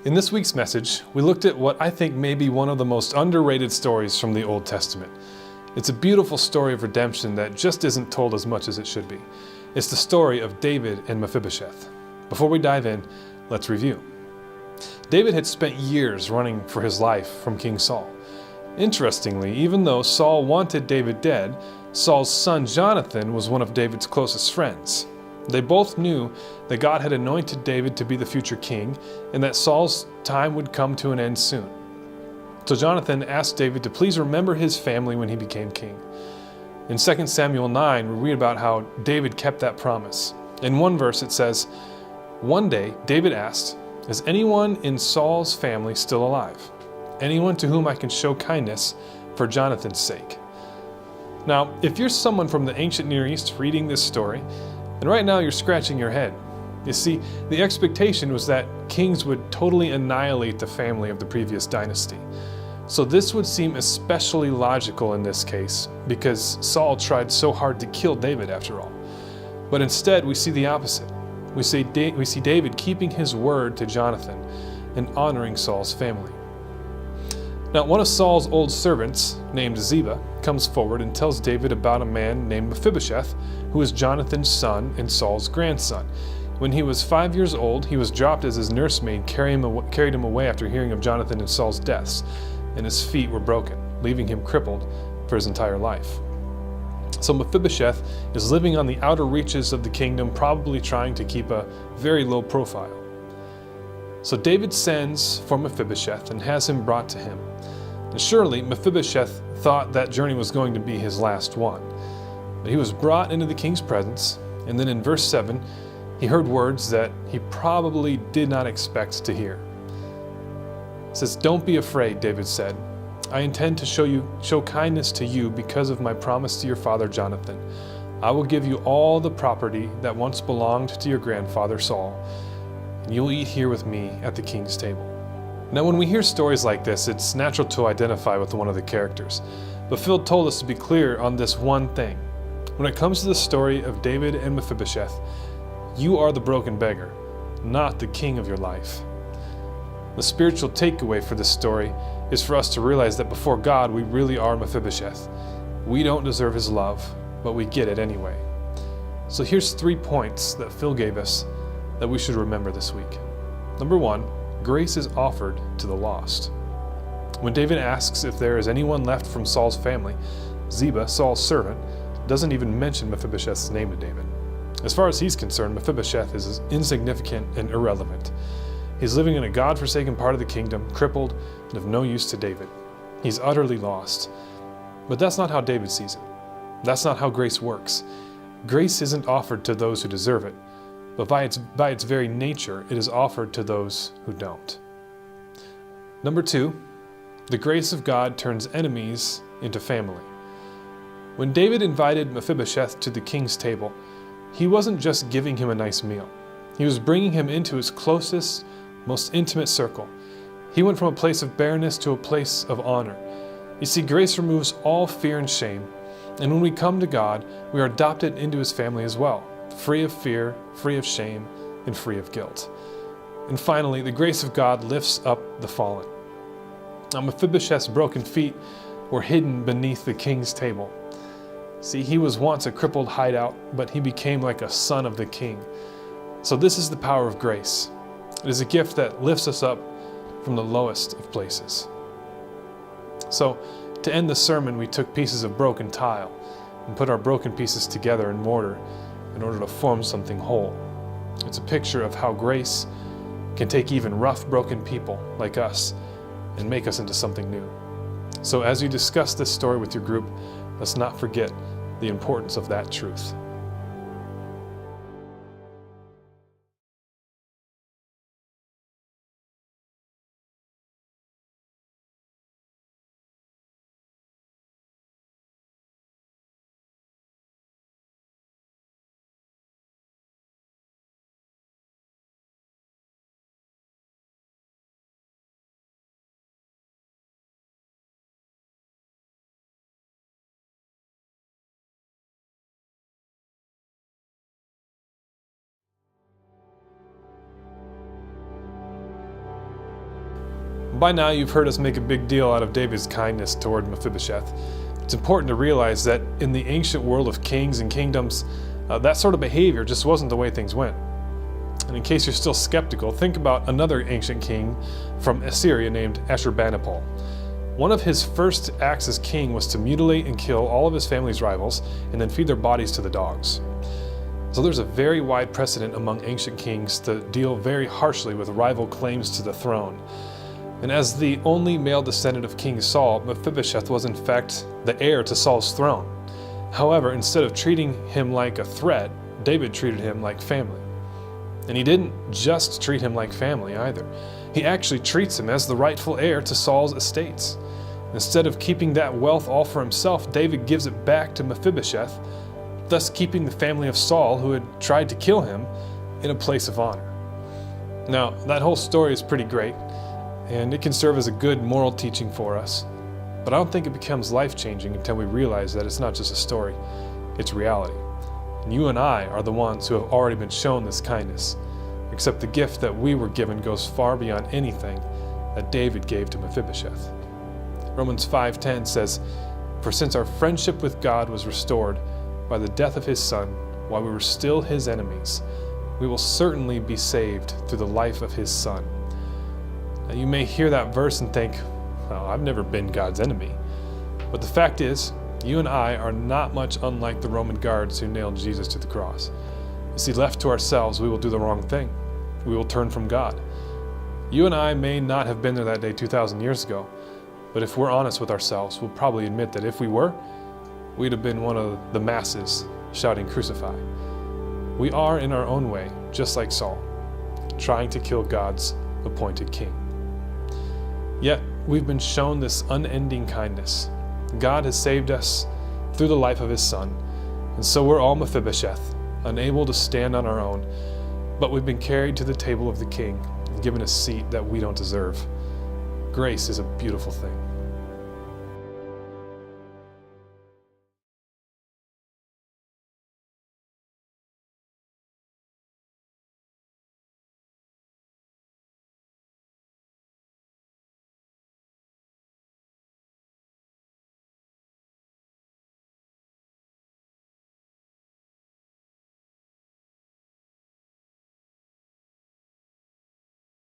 In this week's message, we looked at what I think may be one of the most underrated stories from the Old Testament. It's a beautiful story of redemption that just isn't told as much as it should be. It's the story of David and Mephibosheth. Before we dive in, let's review. David had spent years running for his life from King Saul. Interestingly, even though Saul wanted David dead, Saul's son Jonathan was one of David's closest friends. They both knew that God had anointed David to be the future king and that Saul's time would come to an end soon. So Jonathan asked David to please remember his family when he became king. In 2 Samuel 9, we read about how David kept that promise. In one verse it says, "One day David asked, 'Is anyone in Saul's family still alive? Anyone to whom I can show kindness for Jonathan's sake?'" Now, if you're someone from the ancient Near East reading this story, and right now you're scratching your head. You see, the expectation was that kings would totally annihilate the family of the previous dynasty. So this would seem especially logical in this case, because Saul tried so hard to kill David after all. But instead, we see the opposite. We see David keeping his word to Jonathan and honoring Saul's family. Now, one of Saul's old servants, named Ziba, comes forward and tells David about a man named Mephibosheth, who is Jonathan's son and Saul's grandson. When he was 5 years old, he was dropped as his nursemaid carried him away after hearing of Jonathan and Saul's deaths, and his feet were broken, leaving him crippled for his entire life. So Mephibosheth is living on the outer reaches of the kingdom, probably trying to keep a very low profile. So David sends for Mephibosheth and has him brought to him. And surely Mephibosheth thought that journey was going to be his last one. But he was brought into the king's presence, and then in verse 7, he heard words that he probably did not expect to hear. It says, "Don't be afraid," David said. "I intend to show kindness to you because of my promise to your father Jonathan. I will give you all the property that once belonged to your grandfather Saul, and you will eat here with me at the king's table." Now, when we hear stories like this, it's natural to identify with one of the characters. But Phil told us to be clear on this one thing. When it comes to the story of David and Mephibosheth, you are the broken beggar, not the king of your life. The spiritual takeaway for this story is for us to realize that before God, we really are Mephibosheth. We don't deserve his love, but we get it anyway. So here's 3 points that Phil gave us that we should remember this week. Number 1, grace is offered to the lost. When David asks if there is anyone left from Saul's family, Ziba, Saul's servant, doesn't even mention Mephibosheth's name to David. As far as he's concerned, Mephibosheth is insignificant and irrelevant. He's living in a God-forsaken part of the kingdom, crippled and of no use to David. He's utterly lost. But that's not how David sees it. That's not how grace works. Grace isn't offered to those who deserve it, but by its very nature, it is offered to those who don't. Number 2, the grace of God turns enemies into family. When David invited Mephibosheth to the king's table, he wasn't just giving him a nice meal. He was bringing him into his closest, most intimate circle. He went from a place of barrenness to a place of honor. You see, grace removes all fear and shame, and when we come to God, we are adopted into his family as well, free of fear, free of shame, and free of guilt. And finally, the grace of God lifts up the fallen. Now, Mephibosheth's broken feet were hidden beneath the king's table. See, he was once a crippled hideout, but he became like a son of the king. So this is the power of grace. It is a gift that lifts us up from the lowest of places. So, to end the sermon, we took pieces of broken tile and put our broken pieces together in mortar in order to form something whole. It's a picture of how grace can take even rough, broken people like us and make us into something new. So as you discuss this story with your group, let's not forget the importance of that truth. By now you've heard us make a big deal out of David's kindness toward Mephibosheth. It's important to realize that in the ancient world of kings and kingdoms, that sort of behavior just wasn't the way things went. And in case you're still skeptical, think about another ancient king from Assyria named Ashurbanipal. One of his first acts as king was to mutilate and kill all of his family's rivals and then feed their bodies to the dogs. So there's a very wide precedent among ancient kings to deal very harshly with rival claims to the throne. And as the only male descendant of King Saul, Mephibosheth was in fact the heir to Saul's throne. However, instead of treating him like a threat, David treated him like family. And he didn't just treat him like family either. He actually treats him as the rightful heir to Saul's estates. Instead of keeping that wealth all for himself, David gives it back to Mephibosheth, thus keeping the family of Saul, who had tried to kill him, in a place of honor. Now, that whole story is pretty great, and it can serve as a good moral teaching for us. But I don't think it becomes life-changing until we realize that it's not just a story, it's reality. And you and I are the ones who have already been shown this kindness, except the gift that we were given goes far beyond anything that David gave to Mephibosheth. Romans 5:10 says, "For since our friendship with God was restored by the death of his Son, while we were still his enemies, we will certainly be saved through the life of his Son." Now you may hear that verse and think, well, I've never been God's enemy. But the fact is, you and I are not much unlike the Roman guards who nailed Jesus to the cross. You see, left to ourselves, we will do the wrong thing. We will turn from God. You and I may not have been there that day 2,000 years ago, but if we're honest with ourselves, we'll probably admit that if we were, we'd have been one of the masses shouting, "Crucify." We are, in our own way, just like Saul, trying to kill God's appointed king. Yet, we've been shown this unending kindness. God has saved us through the life of his Son, and so we're all Mephibosheth, unable to stand on our own, but we've been carried to the table of the King and given a seat that we don't deserve. Grace is a beautiful thing.